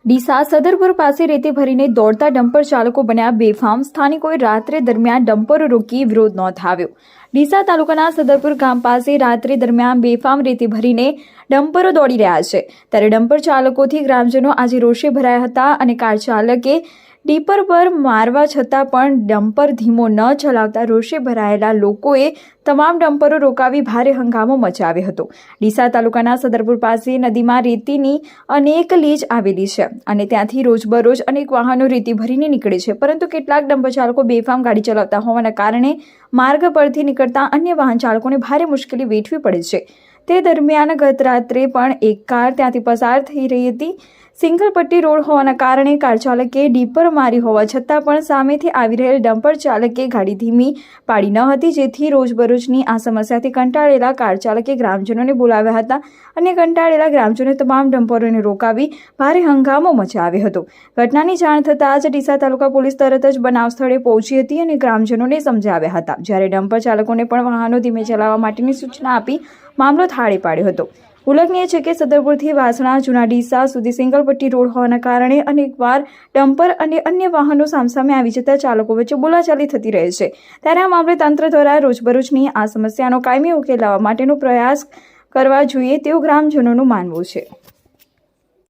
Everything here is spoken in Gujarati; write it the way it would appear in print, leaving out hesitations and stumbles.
ડીસા સદરપુર પાસે રેતી ભરીને દોડતા ડમ્પર ચાલકો બન્યા બેફામ। સ્થાનિકોએ રાત્રે દરમિયાન ડમ્પરો રોકી વિરોધ નોંધાવ્યો। ડીસા તાલુકાના સદરપુર ગામ પાસે રાત્રે દરમિયાન બેફામ રેતી ભરીને ડમ્પરો દોડી રહ્યા છે, ત્યારે ડમ્પર ચાલકોથી ગ્રામજનો આજે રોષે ભરાયા હતા અને કાર ચાલકે ડીપર પર મારવા છતાં પણ ડમ્પર ધીમો ન ચલાવતા રોષે ભરાયેલા લોકોએ તમામ ડમ્પરો રોકાવી ભારે હંગામો મચાવ્યો હતો। ડીસા તાલુકાના સદરપુર પાસે નદીમાં રેતીની અનેક લીજ આવેલી છે અને ત્યાંથી રોજબરોજ અનેક વાહનો રેતી ભરીને નીકળે છે, પરંતુ કેટલાક ડમ્પર ચાલકો બેફામ ગાડી ચલાવતા હોવાના કારણે માર્ગ પરથી નીકળતા અન્ય વાહન ચાલકોને ભારે મુશ્કેલી વેઠવી પડે છે। તે દરમિયાન ગત રાત્રે પણ એક કાર ત્યાંથી પસાર થઈ રહી હતી। સિંગલ પટ્ટી રોડ હોવાના કારણે કાર ચાલકે ડીપર મારી હોવા છતાં પણ સામેથી આવી રહેલ ડમ્પર ચાલકે ગાડી ધીમી પાડી ન હતી, જેથી રોજબરોજની આ સમસ્યાથી કંટાળેલા કાર ચાલકે ગ્રામજનોને બોલાવ્યા હતા અને કંટાળેલા ગ્રામજનોએ તમામ ડમ્પરોને રોકાવી ભારે હંગામો મચાવ્યો હતો। ઘટનાની જાણ થતાં જ ડીસા તાલુકા પોલીસ તરત જ બનાવ સ્થળે પહોંચી હતી અને ગ્રામજનોને સમજાવ્યા હતા, જ્યારે ડમ્પર ચાલકોને પણ વાહનો ધીમે ચલાવવા માટેની સૂચના આપી મામલો થાળે પાડ્યો હતો। ઉલ્લેખનીય છે કે સદરપુરથી વાસણા જૂના ડીસા સુધી સિંગલ પટ્ટી રોડ હોવાના કારણે અનેકવાર ડમ્પર અને અન્ય વાહનો સામસામે આવી જતા ચાલકો વચ્ચે બોલાચાલી થતી રહે છે, ત્યારે આ મામલે તંત્ર દ્વારા રોજબરોજની આ સમસ્યાનો કાયમી ઉકેલ લાવવા માટેનો પ્રયાસ કરવા જોઈએ તેવું ગ્રામજનોનું માનવું છે।